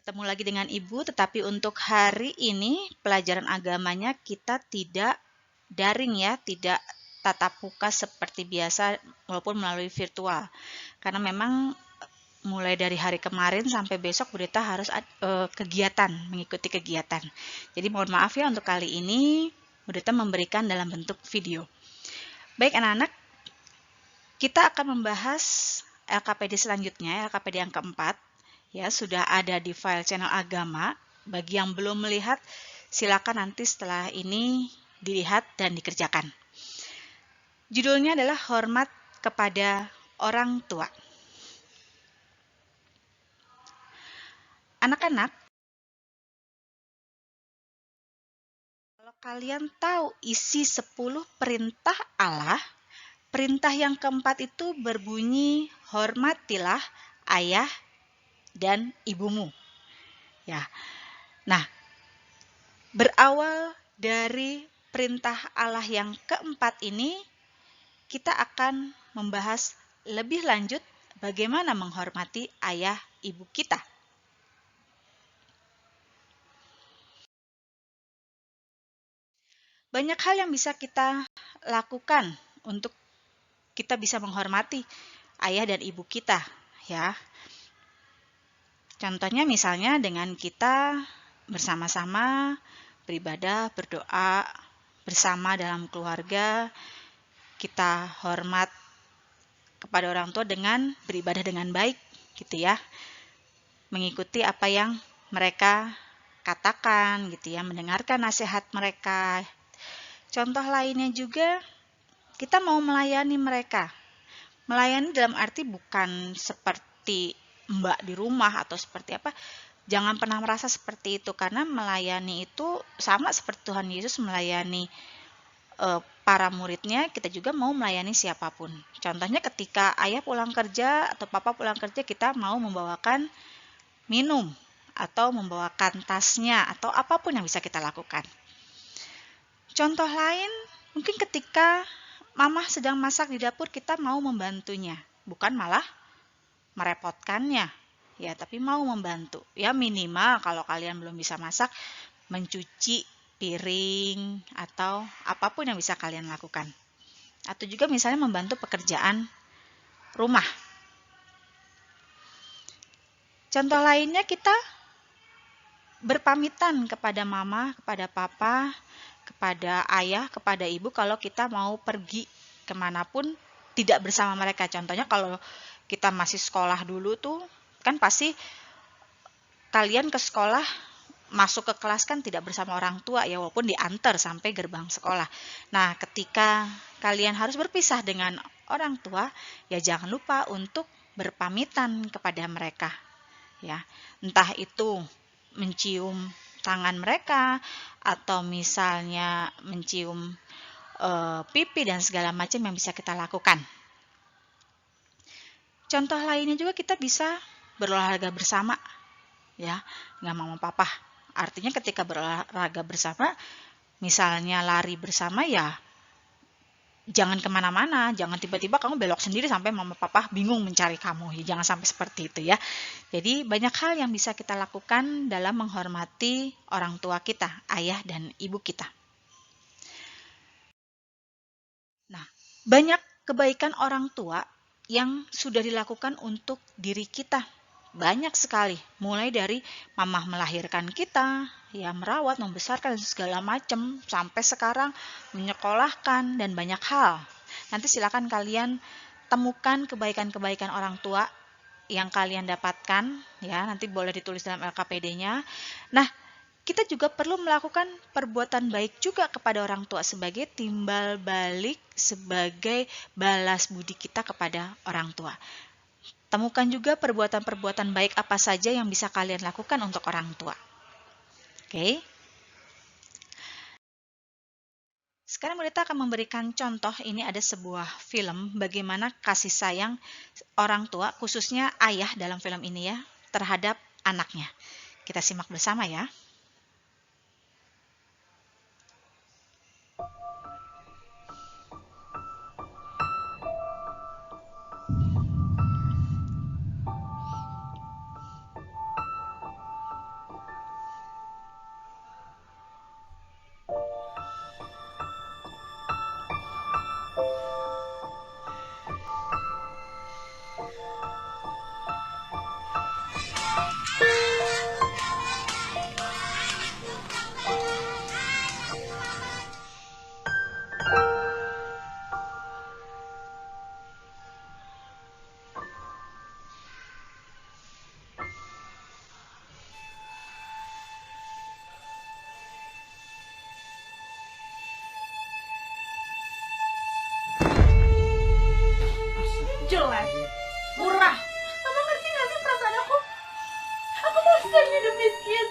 Bertemu lagi dengan Ibu, tetapi untuk hari ini pelajaran agamanya kita tidak daring ya, tidak tatap muka seperti biasa walaupun melalui virtual. Karena memang mulai dari hari kemarin sampai besok Bu Deta harus kegiatan, mengikuti kegiatan. Jadi mohon maaf ya untuk kali ini Bu Deta memberikan dalam bentuk video. Baik anak-anak, kita akan membahas LKPD selanjutnya, LKPD yang keempat. Ya, sudah ada di file channel agama. Bagi yang belum melihat, silakan nanti setelah ini dilihat dan dikerjakan. Judulnya adalah hormat kepada orang tua. Anak-anak, kalau kalian tahu isi 10 perintah Allah, perintah yang keempat itu berbunyi hormatilah ayah dan ibumu. Ya. Nah, berawal dari perintah Allah yang keempat ini, kita akan membahas lebih lanjut bagaimana menghormati ayah ibu kita. Banyak hal yang bisa kita lakukan untuk kita bisa menghormati ayah dan ibu kita, ya. Contohnya misalnya dengan kita bersama-sama beribadah, berdoa bersama dalam keluarga, kita hormat kepada orang tua dengan beribadah dengan baik, gitu ya. Mengikuti apa yang mereka katakan, gitu ya, mendengarkan nasihat mereka. Contoh lainnya juga, kita mau melayani mereka. Melayani dalam arti bukan seperti mbak di rumah atau seperti apa. Jangan pernah merasa seperti itu, karena melayani itu sama seperti Tuhan Yesus melayani para muridnya, kita juga mau melayani siapapun. Contohnya ketika ayah pulang kerja atau papa pulang kerja, kita mau membawakan minum atau membawakan tasnya atau apapun yang bisa kita lakukan. Contoh lain, mungkin ketika mama sedang masak di dapur, kita mau membantunya, bukan malah merepotkannya, ya, tapi mau membantu. Ya minimal kalau kalian belum bisa masak, mencuci piring atau apapun yang bisa kalian lakukan. Atau juga misalnya membantu pekerjaan rumah. Contoh lainnya, kita berpamitan kepada mama, kepada papa, kepada ayah, kepada ibu kalau kita mau pergi kemanapun tidak bersama mereka. Contohnya kalau kita masih sekolah dulu tuh, kan pasti kalian ke sekolah, masuk ke kelas kan tidak bersama orang tua ya, walaupun diantar sampai gerbang sekolah. Nah, ketika kalian harus berpisah dengan orang tua, ya jangan lupa untuk berpamitan kepada mereka. Ya, entah itu mencium tangan mereka atau misalnya mencium pipi dan segala macam yang bisa kita lakukan. Contoh lainnya juga, kita bisa berolahraga bersama, ya, dengan mama papa. Artinya ketika berolahraga bersama, misalnya lari bersama, ya jangan kemana-mana, jangan tiba-tiba kamu belok sendiri sampai mama papa bingung mencari kamu, ya jangan sampai seperti itu ya. Jadi banyak hal yang bisa kita lakukan dalam menghormati orang tua kita, ayah dan ibu kita. Nah, banyak kebaikan orang tua yang sudah dilakukan untuk diri kita. Banyak sekali, mulai dari mamah melahirkan kita, ya merawat, membesarkan, segala macam, sampai sekarang menyekolahkan dan banyak hal. Nanti silakan kalian temukan kebaikan-kebaikan orang tua yang kalian dapatkan, ya nanti boleh ditulis dalam LKPD-nya. Nah, kita juga perlu melakukan perbuatan baik juga kepada orang tua sebagai timbal balik, sebagai balas budi kita kepada orang tua. Temukan juga perbuatan-perbuatan baik apa saja yang bisa kalian lakukan untuk orang tua. Oke. Sekarang kita akan memberikan contoh. Ini ada sebuah film bagaimana kasih sayang orang tua, khususnya ayah dalam film ini ya, terhadap anaknya. Kita simak bersama ya. jelek, murah. Kamu ngerti gak sih perasaan aku? Aku mau stay hidup miskin.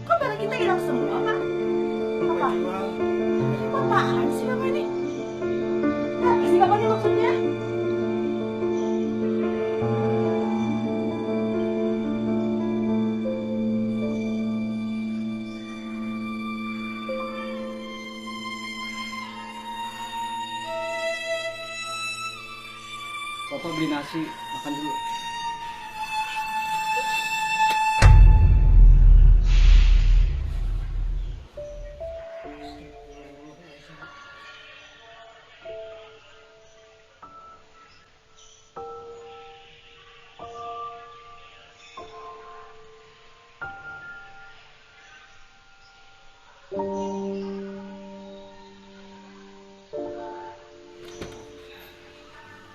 Kok barang kita hilang semua, Pak? Apa? Apaan sih Bapak ini? Apa sih Bapak ini maksudnya? Papa beli nasi, makan dulu.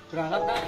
Berangkat, Kak.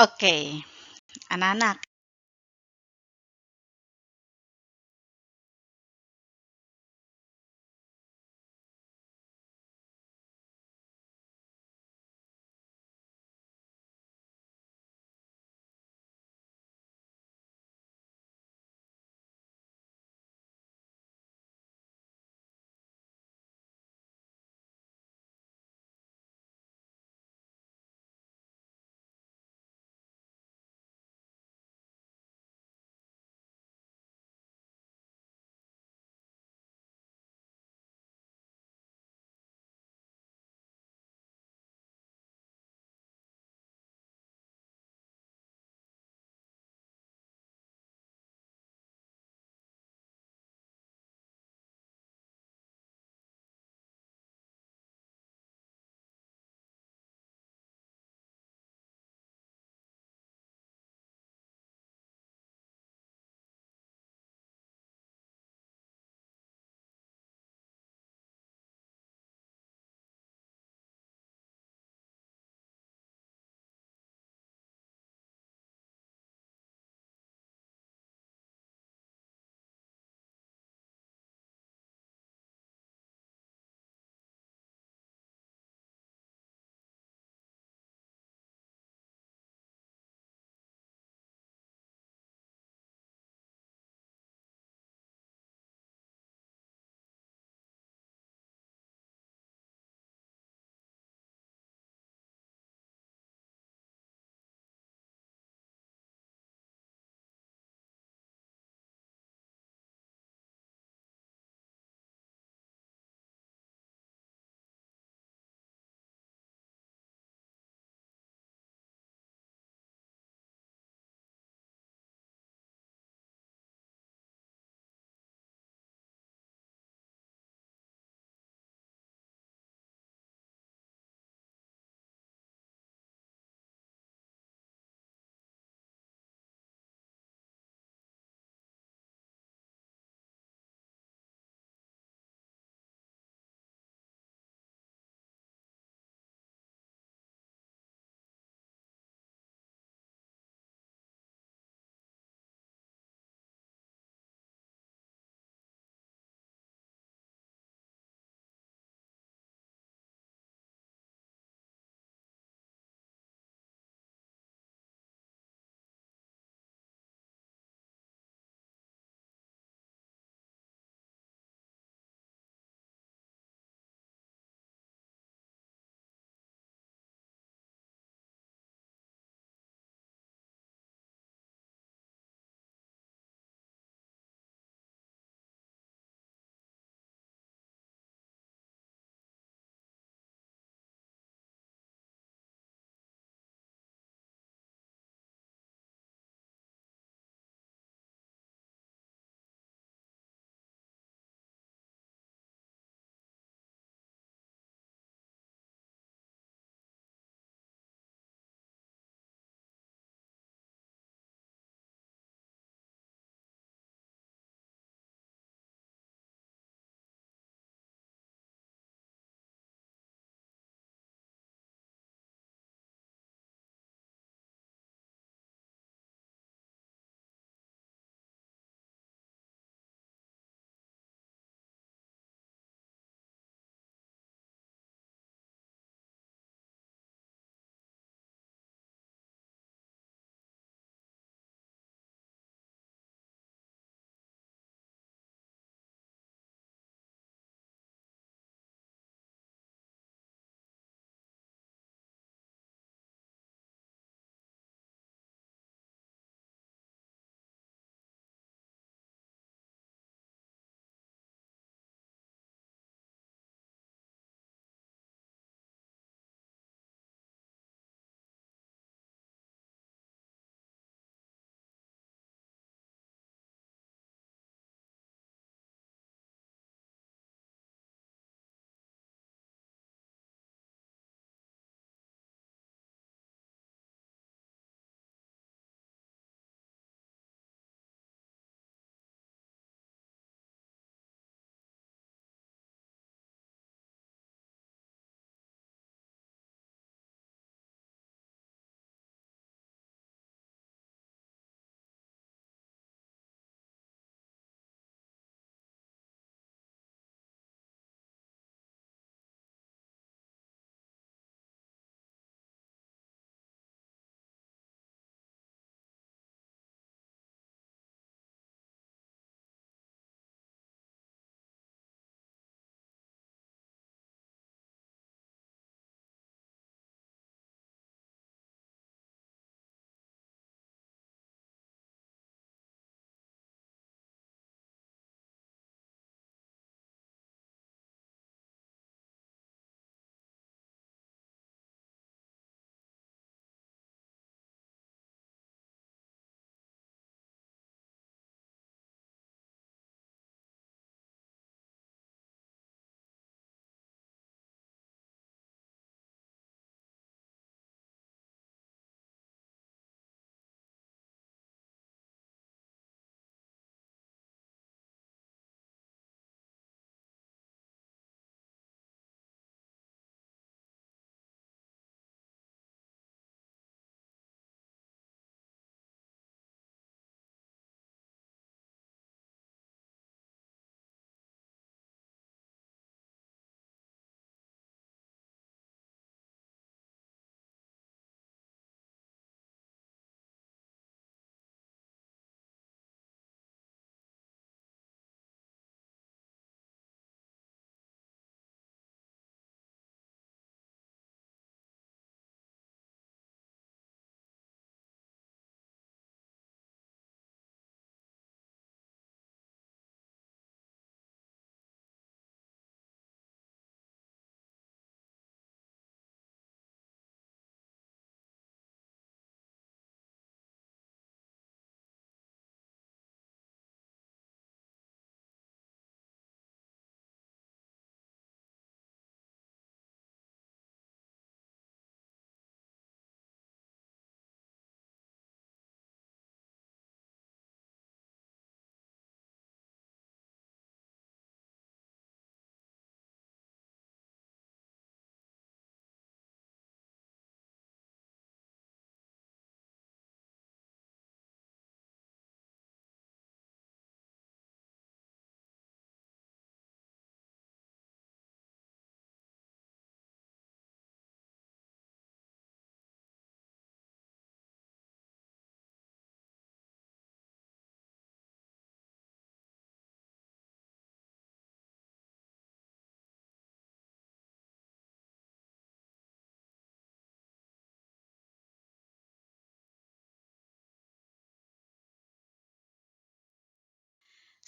Oke, anak-anak,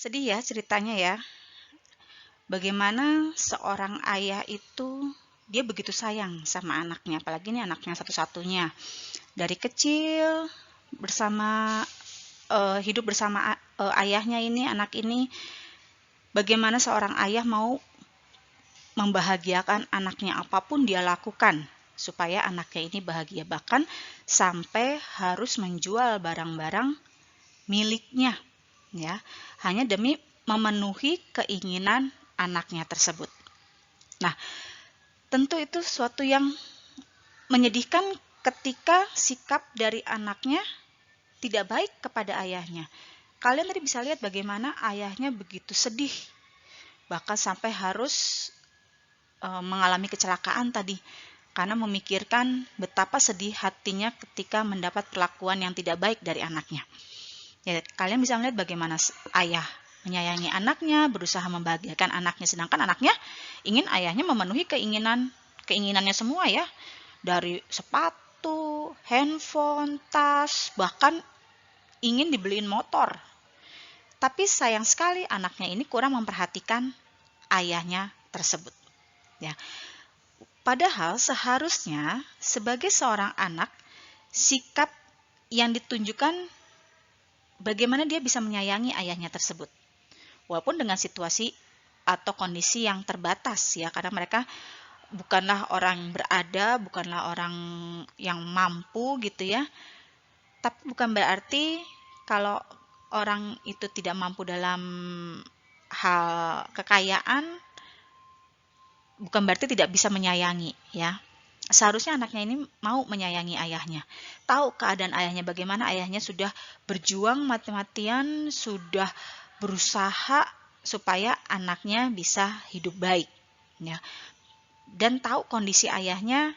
Sedih ya ceritanya ya. Bagaimana seorang ayah itu dia begitu sayang sama anaknya, apalagi ini anaknya satu-satunya. Dari kecil hidup bersama ayahnya ini, anak ini, bagaimana seorang ayah mau membahagiakan anaknya, apapun dia lakukan supaya anaknya ini bahagia, bahkan sampai harus menjual barang-barang miliknya ya, hanya demi memenuhi keinginan anaknya tersebut. Nah, tentu itu suatu yang menyedihkan ketika sikap dari anaknya tidak baik kepada ayahnya. Kalian tadi bisa lihat bagaimana ayahnya begitu sedih, bahkan sampai harus mengalami kecelakaan tadi, karena memikirkan betapa sedih hatinya ketika mendapat perlakuan yang tidak baik dari anaknya. Ya, kalian bisa melihat bagaimana ayah menyayangi anaknya, berusaha membahagiakan anaknya, sedangkan anaknya ingin ayahnya memenuhi keinginannya semua ya, dari sepatu, handphone, tas, bahkan ingin dibeliin motor. Tapi sayang sekali anaknya ini kurang memperhatikan ayahnya tersebut. Ya. Padahal seharusnya sebagai seorang anak, sikap yang ditunjukkan bagaimana dia bisa menyayangi ayahnya tersebut. Walaupun dengan situasi atau kondisi yang terbatas ya, karena mereka bukanlah orang berada, bukanlah orang yang mampu gitu ya. Tapi bukan berarti kalau orang itu tidak mampu dalam hal kekayaan, bukan berarti tidak bisa menyayangi ya. Seharusnya anaknya ini mau menyayangi ayahnya. Tahu keadaan ayahnya bagaimana, ayahnya sudah berjuang mati-matian, sudah berusaha supaya anaknya bisa hidup baik ya. Dan tahu kondisi ayahnya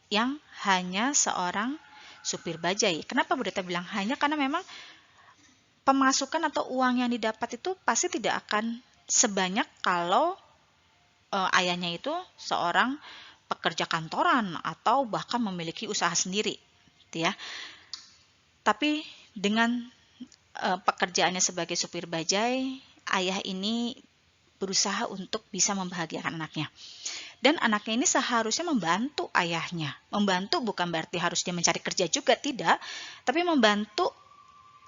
yang hanya seorang supir bajai. Kenapa Bunda bilang hanya? Karena memang pemasukan atau uang yang didapat itu pasti tidak akan sebanyak kalau ayahnya itu seorang pekerja kantoran atau bahkan memiliki usaha sendiri, gitu ya. Tapi dengan pekerjaannya sebagai supir bajai, ayah ini berusaha untuk bisa membahagiakan anaknya. Dan anaknya ini seharusnya membantu ayahnya. Membantu bukan berarti harus dia mencari kerja juga, tidak. Tapi membantu,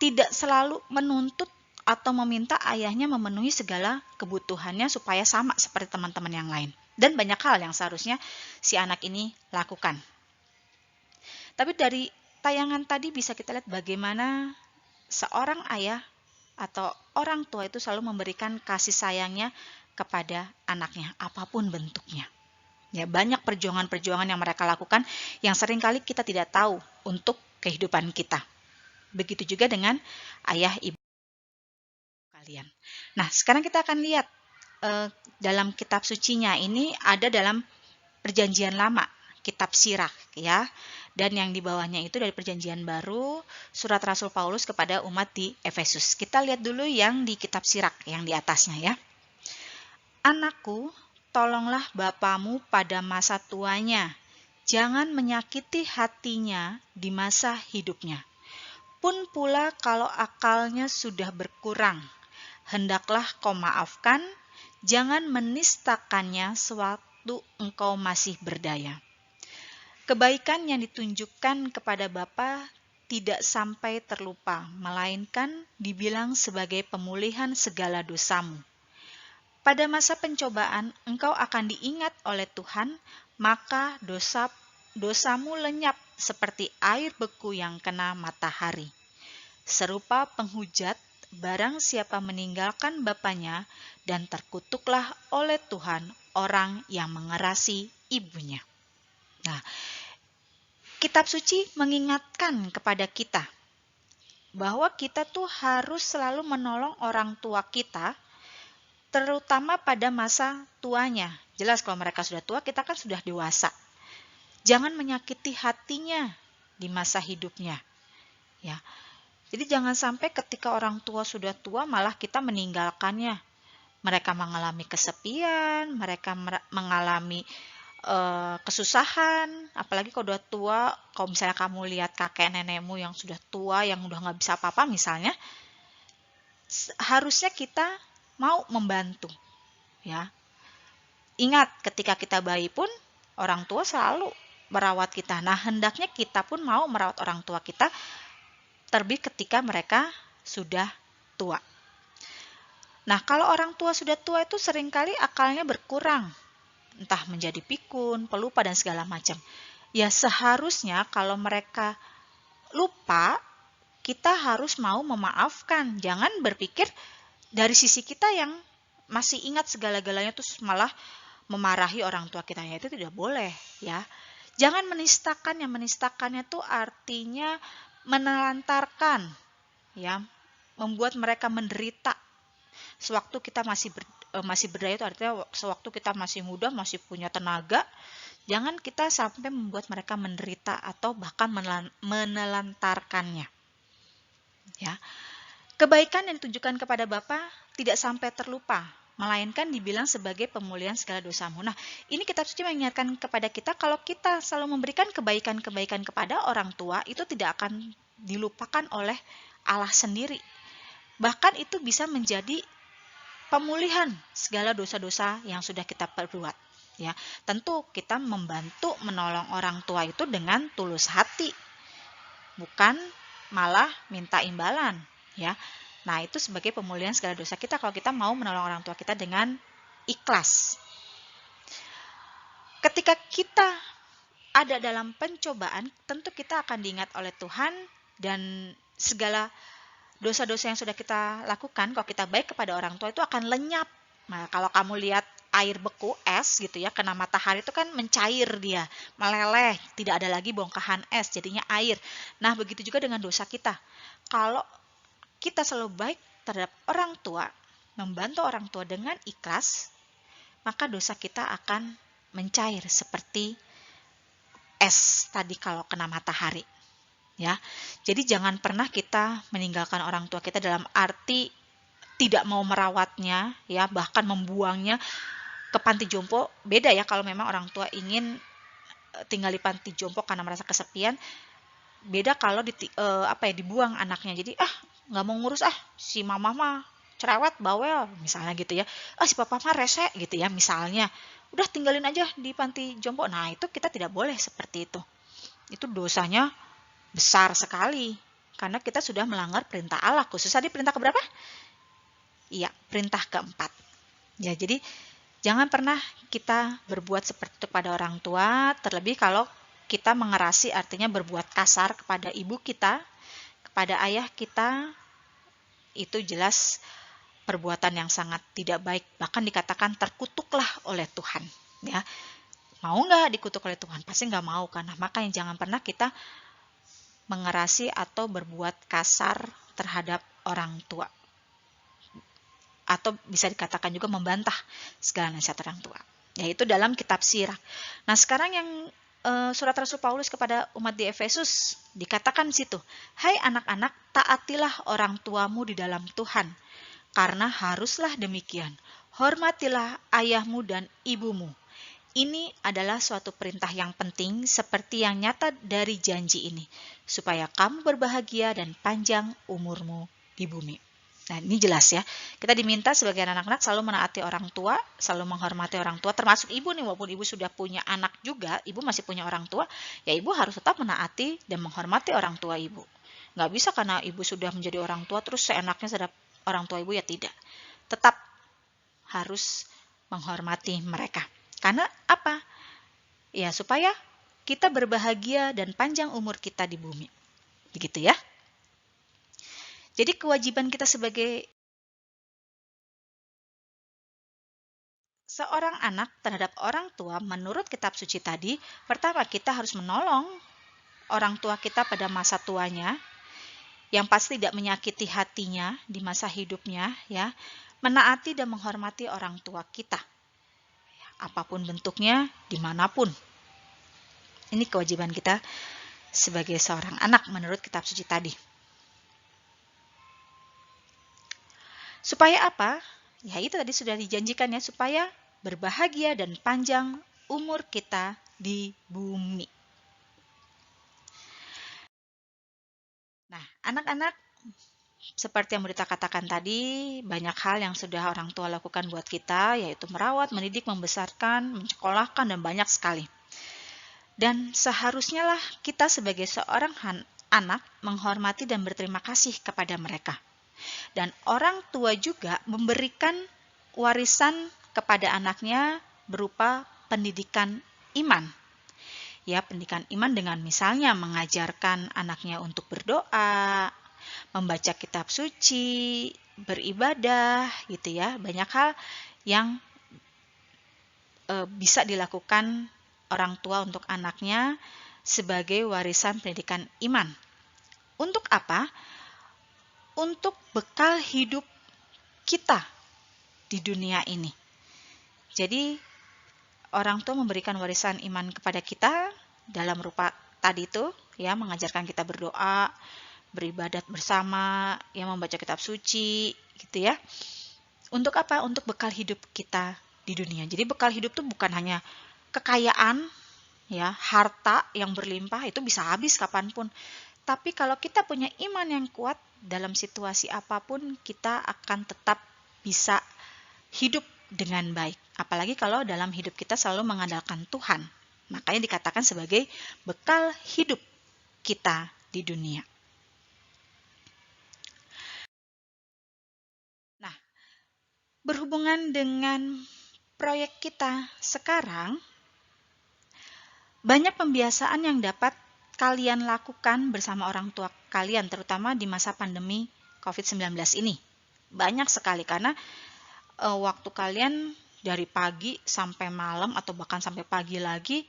tidak selalu menuntut atau meminta ayahnya memenuhi segala kebutuhannya supaya sama seperti teman-teman yang lain. Dan banyak hal yang seharusnya si anak ini lakukan. Tapi dari tayangan tadi bisa kita lihat bagaimana seorang ayah atau orang tua itu selalu memberikan kasih sayangnya kepada anaknya, apapun bentuknya. Ya, banyak perjuangan-perjuangan yang mereka lakukan yang seringkali kita tidak tahu untuk kehidupan kita. Begitu juga dengan ayah ibu kalian. Nah, sekarang kita akan lihat dalam kitab sucinya ini ada dalam Perjanjian Lama, kitab Sirach ya. Dan yang di bawahnya itu dari Perjanjian Baru, surat Rasul Paulus kepada umat di Efesus. Kita lihat dulu yang di kitab Sirach yang di atasnya ya. Anakku, tolonglah bapamu pada masa tuanya. Jangan menyakiti hatinya di masa hidupnya. Pun pula kalau akalnya sudah berkurang, hendaklah kau maafkan, jangan menistakannya sewaktu engkau masih berdaya. Kebaikan yang ditunjukkan kepada Bapa tidak sampai terlupa, melainkan dibilang sebagai pemulihan segala dosamu. Pada masa pencobaan, engkau akan diingat oleh Tuhan, maka dosamu lenyap seperti air beku yang kena matahari. Serupa penghujat, barang siapa meninggalkan bapanya, dan terkutuklah oleh Tuhan orang yang mengerasi ibunya. Nah, kitab suci mengingatkan kepada kita bahwa kita tuh harus selalu menolong orang tua kita, terutama pada masa tuanya. Jelas kalau mereka sudah tua, kita kan sudah dewasa. Jangan menyakiti hatinya di masa hidupnya. Ya. Jadi jangan sampai ketika orang tua sudah tua malah kita meninggalkannya. Mereka mengalami kesepian, mereka mengalami kesusahan, apalagi kalau udah tua. Kalau misalnya kamu lihat kakek nenekmu yang sudah tua, yang udah nggak bisa apa-apa misalnya, harusnya kita mau membantu, ya. Ingat, ketika kita bayi pun orang tua selalu merawat kita. Nah, hendaknya kita pun mau merawat orang tua kita, terlebih ketika mereka sudah tua. Nah, kalau orang tua sudah tua itu seringkali akalnya berkurang, entah menjadi pikun, pelupa, dan segala macam. Ya, seharusnya kalau mereka lupa, kita harus mau memaafkan. Jangan berpikir dari sisi kita yang masih ingat segala-galanya terus malah memarahi orang tua kita. Ya, itu tidak boleh, ya. Jangan menistakan. Yang menistakannya itu artinya menelantarkan, ya, membuat mereka menderita. Sewaktu kita masih berdaya, itu artinya sewaktu kita masih muda, masih punya tenaga, jangan kita sampai membuat mereka menderita atau bahkan menelantarkannya. Ya. Kebaikan yang ditunjukkan kepada Bapa tidak sampai terlupa, melainkan dibilang sebagai pemulihan segala dosamu. Nah, ini kitab suci mengingatkan kepada kita kalau kita selalu memberikan kebaikan-kebaikan kepada orang tua, itu tidak akan dilupakan oleh Allah sendiri. Bahkan itu bisa menjadi pemulihan segala dosa-dosa yang sudah kita perbuat. Ya, tentu kita membantu menolong orang tua itu dengan tulus hati, bukan malah minta imbalan, ya. Nah, itu sebagai pemulihan segala dosa kita kalau kita mau menolong orang tua kita dengan ikhlas. Ketika kita ada dalam pencobaan, tentu kita akan diingat oleh Tuhan, dan segala dosa-dosa yang sudah kita lakukan, kalau kita baik kepada orang tua, itu akan lenyap. Nah, kalau kamu lihat air beku, es gitu ya, kena matahari itu kan mencair dia, meleleh, tidak ada lagi bongkahan es, jadinya air. Nah, begitu juga dengan dosa kita. Kalau kita selalu baik terhadap orang tua, membantu orang tua dengan ikhlas, maka dosa kita akan mencair seperti es tadi kalau kena matahari. Ya, jadi jangan pernah kita meninggalkan orang tua kita dalam arti tidak mau merawatnya, ya, bahkan membuangnya ke panti jompo. Beda ya kalau memang orang tua ingin tinggal di panti jompo karena merasa kesepian. Beda kalau dibuang anaknya. Jadi nggak mau ngurus, si mama mah cerewet, bawel, misalnya gitu ya. Si papa mah rese gitu ya, misalnya. Udah tinggalin aja di panti jompo. Nah, itu kita tidak boleh seperti itu. Itu dosanya besar sekali, karena kita sudah melanggar perintah Allah, khususnya di perintah keberapa? Iya, perintah keempat. Ya, jadi jangan pernah kita berbuat seperti itu kepada orang tua, terlebih kalau kita mengerasi, artinya berbuat kasar kepada ibu kita, kepada ayah kita, itu jelas perbuatan yang sangat tidak baik, bahkan dikatakan terkutuklah oleh Tuhan. Ya, mau nggak dikutuk oleh Tuhan? Pasti nggak mau, karena makanya jangan pernah kita mengerasi atau berbuat kasar terhadap orang tua, atau bisa dikatakan juga membantah segala nasihat orang tua, yaitu dalam kitab Sirach. Nah, sekarang yang surat Rasul Paulus kepada umat di Efesus, dikatakan di situ, hai anak-anak, taatilah orang tuamu di dalam Tuhan, karena haruslah demikian. Hormatilah ayahmu dan ibumu. Ini adalah suatu perintah yang penting, seperti yang nyata dari janji ini, supaya kamu berbahagia dan panjang umurmu di bumi. Nah, ini jelas ya. Kita diminta sebagai anak-anak selalu menaati orang tua, selalu menghormati orang tua, termasuk ibu nih, walaupun ibu sudah punya anak juga, ibu masih punya orang tua, ya ibu harus tetap menaati dan menghormati orang tua ibu. Nggak bisa karena ibu sudah menjadi orang tua, terus seenaknya terhadap orang tua ibu, ya tidak. Tetap harus menghormati mereka. Karena apa? Ya, supaya kita berbahagia dan panjang umur kita di bumi. Begitu ya. Jadi kewajiban kita sebagai seorang anak terhadap orang tua menurut kitab suci tadi, pertama kita harus menolong orang tua kita pada masa tuanya, yang pasti tidak menyakiti hatinya di masa hidupnya, ya. Menaati dan menghormati orang tua kita, apapun bentuknya, dimanapun. Ini kewajiban kita sebagai seorang anak menurut kitab suci tadi. Supaya apa? Ya, itu tadi sudah dijanjikan ya, supaya berbahagia dan panjang umur kita di bumi. Nah, anak-anak, seperti yang Berita katakan tadi, banyak hal yang sudah orang tua lakukan buat kita, yaitu merawat, mendidik, membesarkan, mensekolahkan, dan banyak sekali. Dan seharusnya lah kita sebagai seorang anak menghormati dan berterima kasih kepada mereka. Dan orang tua juga memberikan warisan kepada anaknya berupa pendidikan iman. Ya, pendidikan iman dengan misalnya mengajarkan anaknya untuk berdoa, membaca kitab suci, beribadah, gitu ya. Banyak hal yang bisa dilakukan orang tua untuk anaknya sebagai warisan pendidikan iman. Untuk apa? Untuk bekal hidup kita di dunia ini. Jadi orang tua memberikan warisan iman kepada kita dalam rupa tadi itu, ya, mengajarkan kita berdoa, beribadat bersama, ya, membaca kitab suci, gitu ya. Untuk apa? Untuk bekal hidup kita di dunia. Jadi bekal hidup itu bukan hanya kekayaan, ya, harta yang berlimpah, itu bisa habis kapanpun. Tapi kalau kita punya iman yang kuat, dalam situasi apapun kita akan tetap bisa hidup dengan baik. Apalagi kalau dalam hidup kita selalu mengandalkan Tuhan. Makanya dikatakan sebagai bekal hidup kita di dunia. Nah, berhubungan dengan proyek kita sekarang, banyak pembiasaan yang dapat kalian lakukan bersama orang tua kalian, terutama di masa pandemi COVID-19 ini. Banyak sekali, karena waktu kalian dari pagi sampai malam atau bahkan sampai pagi lagi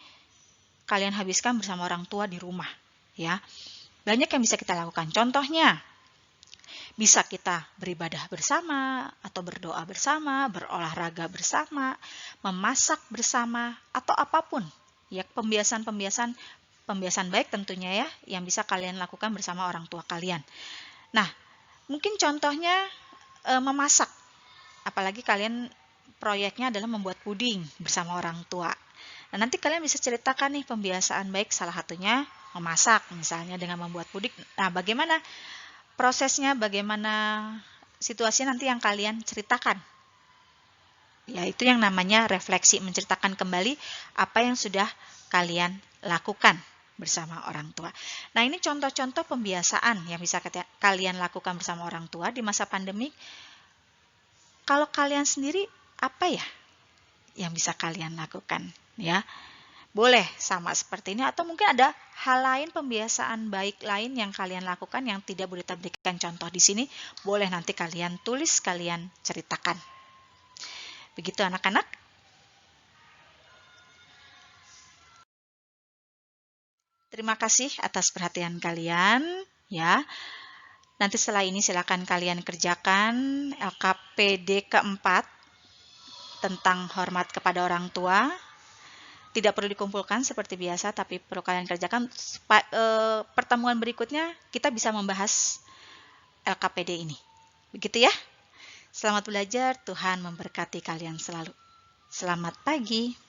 kalian habiskan bersama orang tua di rumah, ya. Banyak yang bisa kita lakukan. Contohnya, bisa kita beribadah bersama atau berdoa bersama, berolahraga bersama, memasak bersama, atau apapun. Ya, pembiasaan baik tentunya, ya, yang bisa kalian lakukan bersama orang tua kalian. Nah, mungkin contohnya memasak. Apalagi kalian proyeknya adalah membuat puding bersama orang tua. Nah, nanti kalian bisa ceritakan nih pembiasaan baik, salah satunya memasak, misalnya dengan membuat puding. Nah, bagaimana prosesnya, bagaimana situasinya nanti yang kalian ceritakan. Ya, itu yang namanya refleksi, menceritakan kembali apa yang sudah kalian lakukan bersama orang tua. Nah, ini contoh-contoh pembiasaan yang bisa kalian lakukan bersama orang tua di masa pandemi. Kalau kalian sendiri, apa ya yang bisa kalian lakukan? Ya, boleh sama seperti ini, atau mungkin ada hal lain, pembiasaan baik lain yang kalian lakukan yang tidak boleh diberikan contoh di sini. Boleh nanti kalian tulis, kalian ceritakan. Begitu anak-anak. Terima kasih atas perhatian kalian, ya. Nanti setelah ini silakan kalian kerjakan LKPD keempat tentang hormat kepada orang tua. Tidak perlu dikumpulkan seperti biasa, tapi perlu kalian kerjakan. Pertemuan berikutnya kita bisa membahas LKPD ini. Begitu ya. Selamat belajar, Tuhan memberkati kalian selalu. Selamat pagi.